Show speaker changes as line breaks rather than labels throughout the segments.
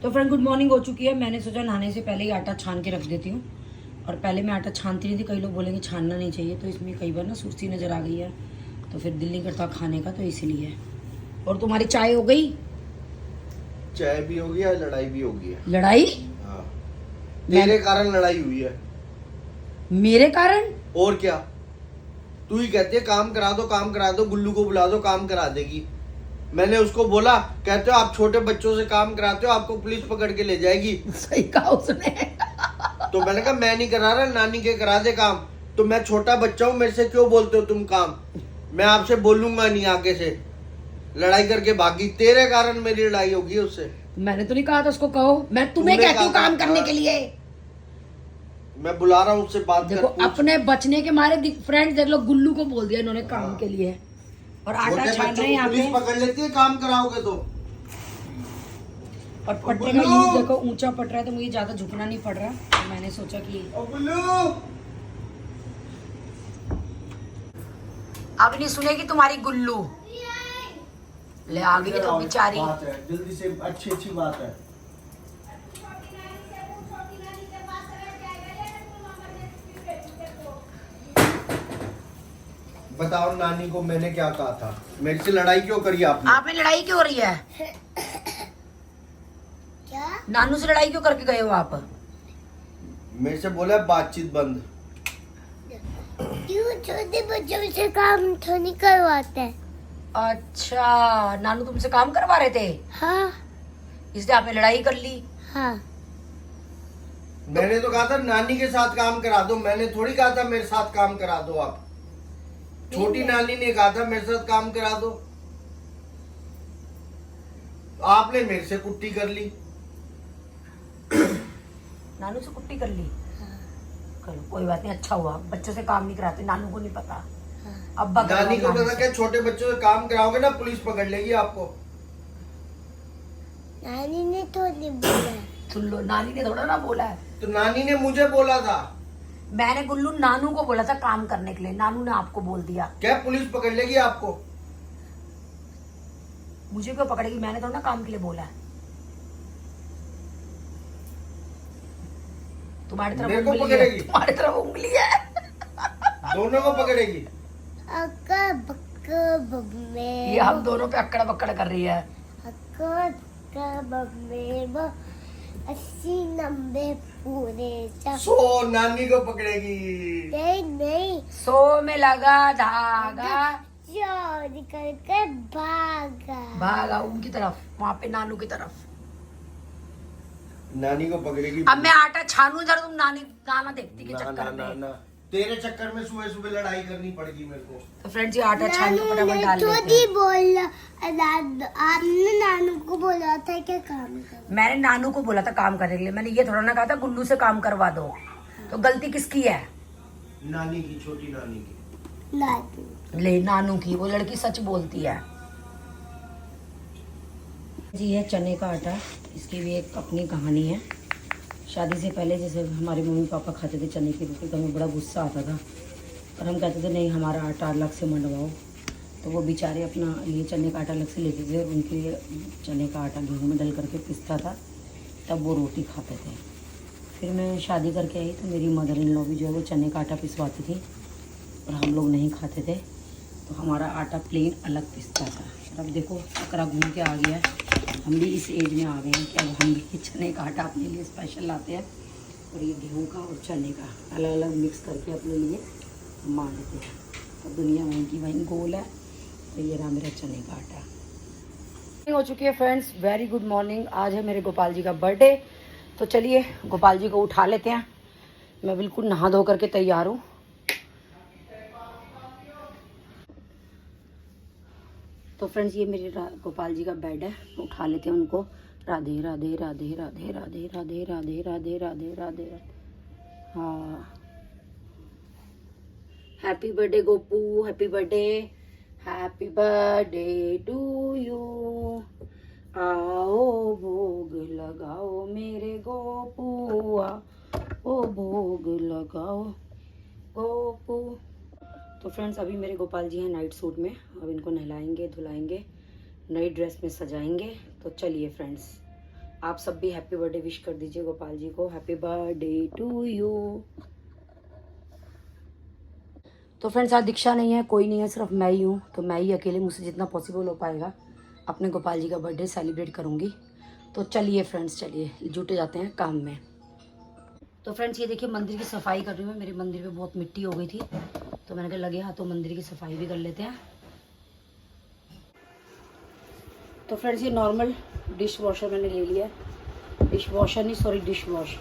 तो friend good morning हो चुकी है। मैंने सोचा नहाने से पहले ही आटा छान के रख देती हूँ। और पहले मैं आटा छानती नहीं थी, कई लोग बोलेंगे छानना नहीं चाहिए, तो इसमें कई बार ना सुर्सी नज़र आ गई है तो फिर दिल नहीं करता खाने का, तो इसीलिए। और तुम्हारी चाय हो गई?
चाय भी होगी है, लड़ाई भी होगी है।
लड़ाई?
हाँ, तेरे कारण लड़ाई हुई है।
मेरे कारण?
और क्या, तू ही कहती है काम करा दो काम करा दो, गुल्लू को बुला दो काम करा देगी। मैंने उसको बोला, कहते हो आप छोटे बच्चों से काम कराते हो, आपको पुलिस पकड़ के ले जाएगी।
सही कहा उसने।
तो मैंने कहा मैं नहीं करा रहा, नानी के करा दे काम। तो मैं छोटा बच्चा हूँ, मेरे से क्यों बोलते हो तुम काम? मैं आपसे बोलूंगा नहीं आगे से। लड़ाई करके भागी, तेरे कारण मेरी लड़ाई होगी उससे।
मैंने तो नहीं कहा था उसको कहो, मैं तुम्हें कहती हूँ काम करने के लिए।
मैं बुला रहा हूँ उससे बात कर।
देखो अपने बचने के मारे फ्रेंड्स देख लो, गुल्लू को बोल दिया इन्होंने काम के लिए। और आटा छान रहे हैं यहाँ
पुलिस
पे।
पकड़ लेती है काम कराओगे तो।
और पटरे का यूज देखो, ऊंचा पट रहा है तो मुझे ज्यादा झुकना नहीं पड़ रहा, तो मैंने सोचा कि अब नहीं सुनेगी तुम्हारी गुल्लू। ले आ गई तो बेचारी।
जल्दी से, अच्छी बात है। बताओ नानी को मैंने क्या कहा था? मेरे से लड़ाई क्यों करी आपने?
आपने लड़ाई क्यों हो रही है?
क्या?
नानू से लड़ाई क्यों करके गए हो आप?
मेरे से बोला बातचीत बंद।
क्यों छोटे बच्चों से काम तो नहीं करवाते?
अच्छा, नानू तुमसे काम करवा रहे थे
हाँ
इसलिए आपने लड़ाई कर ली।
हाँ।
मैंने तो कहा था नानी के साथ काम करा दो, मैंने थोड़ी कहा था मेरे साथ काम करा दो आप। छोटी नानी ने कहा था मेरे साथ काम करा दो, आपने मेरे से कुट्टी कर ली।
नानू से कुट्टी कर ली? चलो कोई बात नहीं, अच्छा हुआ, बच्चों से काम नहीं कराते, नानू को नहीं पता। अब
नानी को पता क्या, छोटे बच्चों से काम कराओगे ना पुलिस पकड़ लेगी आपको।
नानी ने तो नहीं बोला।
सुन लो, नानी ने थोड़ा ना बोला है।
तो नानी ने मुझे बोला था।
मैंने गुल्लू नानू को बोला था काम करने के लिए, नानू ने आपको बोल दिया।
क्या पुलिस पकड़ लेगी आपको?
मुझे क्यों पकड़ेगी? मैंने थोड़ा ना काम के लिए बोला है। तुम्हारी तरफ
मेरे को
उंगली है,
पकड़ेगी?
तुम्हारी तरफ उंगली है।
दोनों को पकड़ेगी?
अक्का बक्का बम्मे।
ये हम दोनों पे अक्कड़ बक्कड़ कर रही है।
अक्का बक्का बम्मे वो 80-90 पूरे
100 नानी को पकड़ेगी।
नहीं
100 में लगा धागा,
चोरी करके भागा।
भागा उनकी तरफ, वहां पे नानू की तरफ।
नानी को पकड़ेगी।
अब मैं आटा छानू जरा, तुम नाना देखती के
ना,
चक्कर
ना,
में।
ना, तेरे चक्कर में सुबह सुबह लड़ाई करनी पड़ेगी मेरे को।
तो फ्रेंड्स ये आटा छान के फटाफट डाल लेते
थोड़ी
हैं।
बोला, आपने नानू को बोला था क्या काम कर?
मैंने नानू को बोला था काम करने के लिए, मैंने ये थोड़ा ना कहा था गुल्लू से काम करवा दो। तो गलती किसकी है?
नानी की, छोटी नानी की।
नानू।
ले नानू की, वो लड़की सच बोलती है। जी ये चने का आटा, इसकी भी एक अपनी कहानी है। शादी से पहले जैसे हमारे मम्मी पापा खाते थे चने की रोटी, तो हमें बड़ा गुस्सा आता था और हम कहते थे नहीं हमारा आटा अलग से मंडवाओ। तो वो बेचारे अपना ये चने का आटा अलग से लेते थे और उनके लिए चने का आटा गेहूँ में डल करके पिसता था, तब वो रोटी खाते थे। फिर मैं शादी करके आई तो मेरी मदर इन लॉ भी जो है वो चने का आटा पिसवाती थी और हम लोग नहीं खाते थे, तो हमारा आटा प्लेन अलग पिसता था। और अब देखो चक्रा घूम के आ गया है, हम भी इस एज में आ गए हैं कि अब हम भी चने का आटा अपने लिए स्पेशल लाते हैं और ये गेहूं का और चने का अलग अलग मिक्स करके अपने लिए मान लेते हैं। तो दुनिया वहीं की वहीं गोल है। तो ये रहा मेरा चने का आटा। हो चुकी है फ्रेंड्स, वेरी गुड मॉर्निंग। आज है मेरे गोपाल जी का बर्थडे, तो चलिए गोपाल जी को उठा लेते हैं। मैं बिल्कुल नहा धो करके तैयार हूँ। तो फ्रेंड्स ये मेरे गोपाल जी का बेड है, उठा लेते हैं उनको। राधे राधे राधे राधे राधे राधे राधे राधे राधे राधे। हाँ happy birthday Gopu, happy birthday to you. आओ भोग लगाओ मेरे गोपुआ, ओ भोग लगाओ गोपू। तो फ्रेंड्स अभी मेरे गोपाल जी हैं नाइट सूट में, अब इनको नहलाएंगे धुलाएंगे, नई ड्रेस में सजाएंगे। तो चलिए फ्रेंड्स आप सब भी हैप्पी बर्थडे विश कर दीजिए गोपाल जी को। Happy birthday to you. तो फ्रेंड्स आज दीक्षा नहीं है, कोई नहीं है, सिर्फ मैं ही हूँ। तो मैं ही अकेले मुझसे जितना पॉसिबल हो पाएगा अपने गोपाल जी का बर्थडे सेलिब्रेट करूँगी। तो चलिए फ्रेंड्स, चलिए जुटे जाते हैं काम में। तो फ्रेंड्स ये देखिए मंदिर की सफाई कर रही हूँ मैं। मेरे मंदिर में बहुत मिट्टी हो गई थी, तो मैंने कहा लगे हाथों मंदिर की सफाई भी कर लेते हैं। तो फ्रेंड्स ये नॉर्मल डिश वॉशर मैंने ले लिया है। डिश वॉशर नहीं, सॉरी डिश वॉश।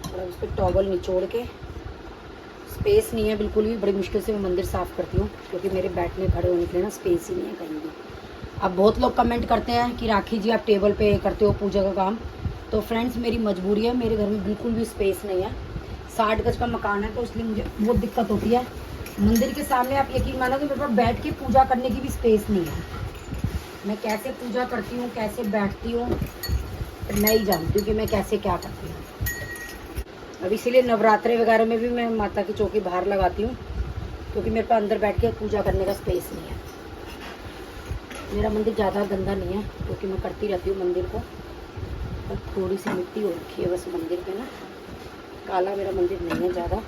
और उस पर टॉवल निचोड़ के, स्पेस नहीं है बिल्कुल भी, बड़ी मुश्किल से मैं मंदिर साफ़ करती हूँ क्योंकि मेरे बैठने खड़े होने के लिए ना स्पेस ही नहीं है कहीं भी। अब बहुत लोग कमेंट करते हैं कि राखी जी आप टेबल पे करते हो पूजा का काम। तो फ्रेंड्स मेरी मजबूरी है, मेरे घर में बिल्कुल भी स्पेस नहीं है। 60 गज का मकान है, तो इसलिए मुझे बहुत दिक्कत होती है। मंदिर के सामने आप यकीन मानो कि मेरे पास बैठ के पूजा करने की भी स्पेस नहीं है। मैं कैसे पूजा करती हूँ, कैसे बैठती हूँ, मैं ही जानती हूँ कि मैं कैसे क्या करती हूँ। अब इसीलिए नवरात्रे वगैरह में भी मैं माता की चौकी बाहर लगाती हूँ क्योंकि मेरे पास अंदर बैठ के पूजा करने का स्पेस नहीं है। मेरा मंदिर ज़्यादा गंदा नहीं है क्योंकि मैं करती रहती हूँ मंदिर को। और थोड़ी सी मिट्टी हो रखी है बस मंदिर पे ना, काला मेरा मंदिर नहीं है ज़्यादा।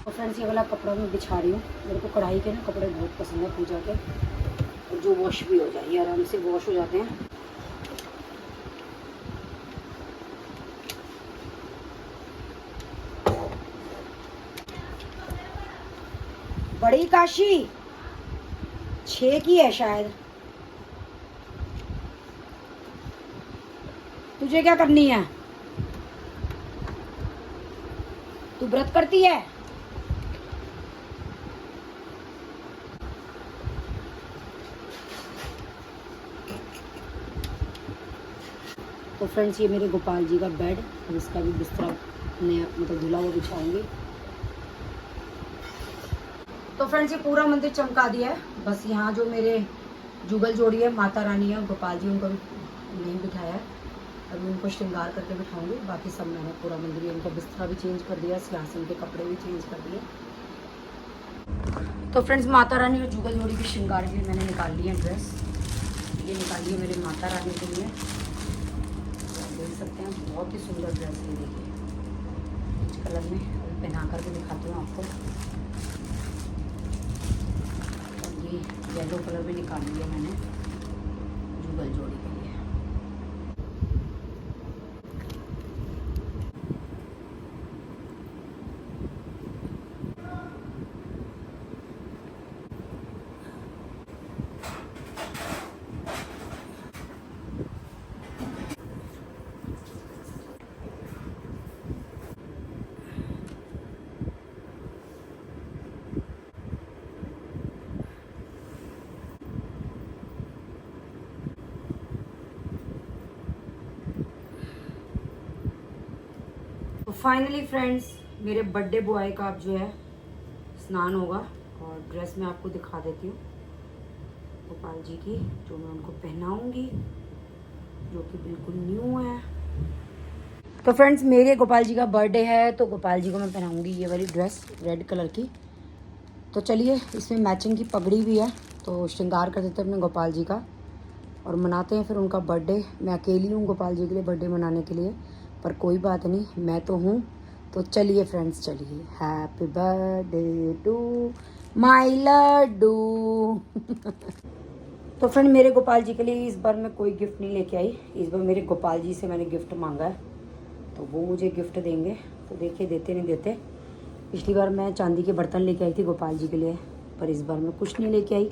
और फ्रेंड्स ये वाला कपड़ा मैं बिछा रही हूँ। मेरे को कढ़ाई के ना कपड़े बहुत पसंद है पूजा के, और जो वॉश भी हो जाए, ये आराम से वॉश हो जाते हैं। बड़ी काशी 6 की है शायद। तुझे क्या करनी है? तू व्रत करती है? तो फ्रेंड्स ये मेरे गोपाल जी का बेड, और इसका भी बिस्तरा नया मतलब धुला हुआ बिछाऊंगी। तो फ्रेंड्स ये पूरा मंदिर चमका दिया है। बस यहाँ जो मेरे जुगल जोड़ी है, माता रानी है, गोपाल जी, उनको भी नहीं बिठाया है। अभी उनको श्रृंगार करके बिठाऊंगी। बाकी सब मैंने पूरा मंदिर, उनका बिस्तरा भी चेंज कर दिया, सिंहासन के कपड़े भी चेंज कर दिए। तो फ्रेंड्स माता रानी और जुगल जोड़ी के श्रृंगार के लिए मैंने निकाल ली है ड्रेस। ये निकाली है मेरे माता रानी के लिए, देख सकते हैं बहुत ही सुंदर ड्रेस है। देखिए इस कलर में, पहना करके दिखाती हूँ आपको। और ये येलो कलर में निकाली है मैंने जुगल जोड़ी के लिए। तो फाइनली फ्रेंड्स मेरे बर्थडे बॉय का अब जो है स्नान होगा, और ड्रेस मैं आपको दिखा देती हूँ गोपाल जी की, जो मैं उनको पहनाऊंगी, जो कि बिल्कुल न्यू है। तो फ्रेंड्स मेरे गोपाल जी का बर्थडे है, तो गोपाल जी को मैं पहनाऊंगी ये वाली ड्रेस रेड कलर की। तो चलिए इसमें मैचिंग की पगड़ी भी है, तो श्रृंगार कर देते हैं अपने गोपाल जी का और मनाते हैं फिर उनका बर्थडे। मैं अकेली हूँ गोपाल जी के लिए बर्थडे मनाने के लिए, पर कोई बात नहीं, मैं तो हूँ। तो चलिए फ्रेंड्स, चलिए happy birthday to my laddu. तो फ्रेंड मेरे गोपाल जी के लिए इस बार मैं कोई गिफ्ट नहीं लेके आई। इस बार मेरे गोपाल जी से मैंने गिफ्ट मांगा है, तो वो मुझे गिफ्ट देंगे। तो देखिए देते नहीं देते। पिछली बार मैं चांदी के बर्तन लेके आई थी गोपाल जी के लिए, पर इस बार मैं कुछ नहीं लेके आई,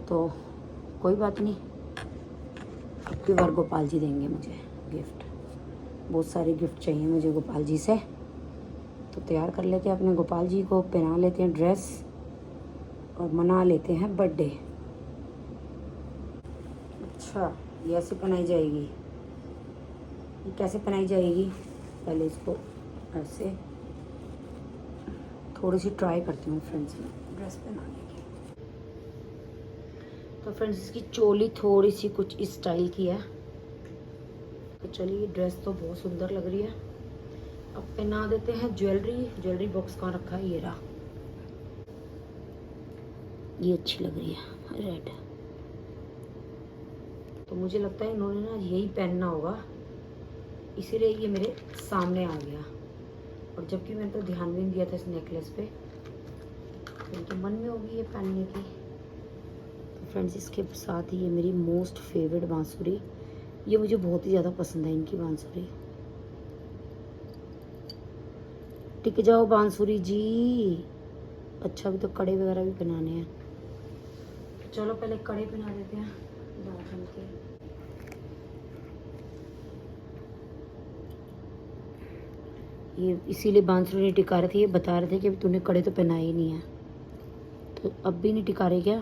तो कोई बात नहीं, अब की बार गोपाल जी देंगे मुझे गिफ्ट। बहुत सारे गिफ्ट चाहिए मुझे गोपाल जी से, तो तैयार कर लेते हैं अपने गोपाल जी को, पहना लेते हैं ड्रेस और मना लेते हैं बर्थडे। अच्छा ये ऐसे पहनाई जाएगी, ये कैसे पहनाई जाएगी? पहले इसको ऐसे थोड़ी सी ट्राई करती हूँ फ्रेंड्स में ड्रेस पहनाने की। तो फ्रेंड्स इसकी चोली थोड़ी सी कुछ इस स्टाइल की है। तो चलिए ड्रेस तो बहुत सुंदर लग रही है। अब पहना देते हैं ज्वेलरी। ज्वेलरी बॉक्स कहाँ रखा है? ये रहा, ये अच्छी लग रही है रेड। तो मुझे लगता है इन्होंने ना यही पहनना होगा, इसीलिए ये मेरे सामने आ गया। और जबकि मैंने तो ध्यान भी नहीं दिया था इस नेकलेस पे, तो इनके मन में होगी ये पहनने की। तो फ्रेंड्स, इसके साथ ही ये मेरी मोस्ट फेवरेट बांसुरी, ये मुझे बहुत ही ज़्यादा पसंद है इनकी बांसुरी। टिक जाओ बांसुरी जी। अच्छा, अभी तो कड़े वगैरह भी बनाने हैं। चलो पहले कड़े बना देते हैं दाखन के। ये इसीलिए बांसुरी नहीं टिका रहे थे, ये बता रहे थे कि अभी तूने कड़े तो पहनाए ही नहीं है, तो अब भी नहीं टिका रहे क्या?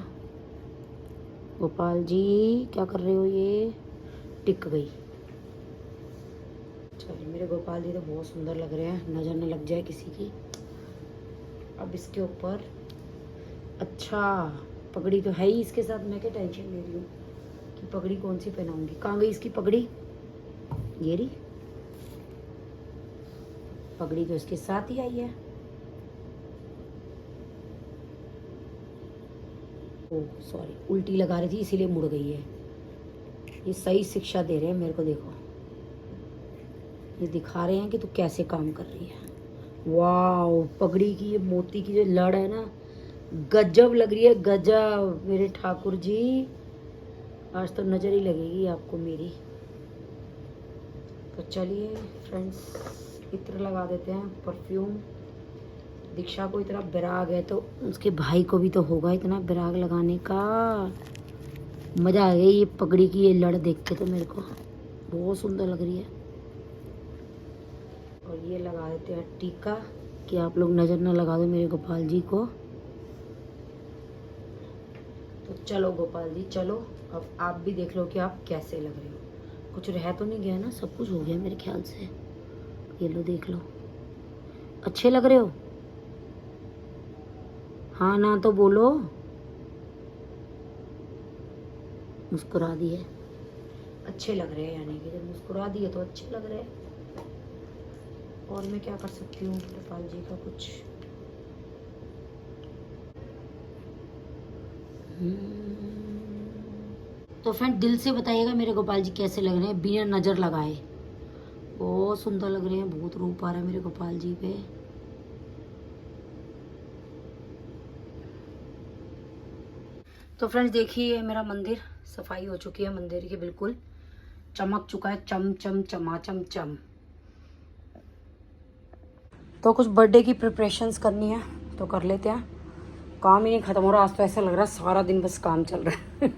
गोपाल जी क्या कर रहे हो? ये टिक गई। चलिए, मेरे गोपाल जी तो बहुत सुंदर लग रहे हैं, नज़र न लग जाए किसी की। अब इसके ऊपर अच्छा पगड़ी तो है ही इसके साथ, मैं क्या टेंशन ले रही हूँ कि पगड़ी कौन सी पहनाऊंगी। कहाँ गई इसकी पगड़ी? ये रही पगड़ी, तो इसके साथ ही आई है। ओह सॉरी, उल्टी लगा रही थी इसीलिए मुड़ गई है। ये सही शिक्षा दे रहे हैं मेरे को, देखो ये दिखा रहे हैं कि तू कैसे काम कर रही है। वाह, पगड़ी की ये मोती की जो लड़ है ना, गजब लग रही है, गजब। मेरे ठाकुर जी, आज तो नजर ही लगेगी आपको मेरी। तो चलिए फ्रेंड्स, इत्र लगा देते हैं, परफ्यूम। दीक्षा को इतना विराग है तो उसके भाई को भी तो होगा इतना विराग लगाने का। मजा आ गई ये पगड़ी की ये लड़ देख के, तो मेरे को बहुत सुंदर लग रही है। और ये लगा देते हैं टीका, कि आप लोग नजर ना लगा दो मेरे गोपाल जी को। तो चलो गोपाल जी चलो, अब आप भी देख लो कि आप कैसे लग रहे हो। कुछ रह तो नहीं गया ना, सब कुछ हो गया मेरे ख्याल से। ये लो देख लो, अच्छे लग रहे हो? हाँ ना तो बोलो। मुस्कुरा दिए, अच्छे लग रहे हैं, यानी कि जब मुस्कुरा दिए तो अच्छे लग रहे हैं। और मैं क्या कर सकती हूँ गोपाल जी का कुछ। तो फ्रेंड, दिल से बताइएगा मेरे गोपाल जी कैसे लग रहे हैं बिना नजर लगाए। बहुत सुंदर लग रहे हैं, बहुत रूप आ रहा है मेरे गोपाल जी पे। तो फ्रेंड्स देखिए, मेरा मंदिर सफाई हो चुकी है, मंदिर की बिल्कुल चमक चुका है, चम चम चमाचम चम। तो कुछ बर्थडे की प्रिपरेशंस करनी है तो कर लेते हैं। काम ही नहीं खत्म हो रहा आज तो, ऐसा लग रहा है सारा दिन बस काम चल रहा है।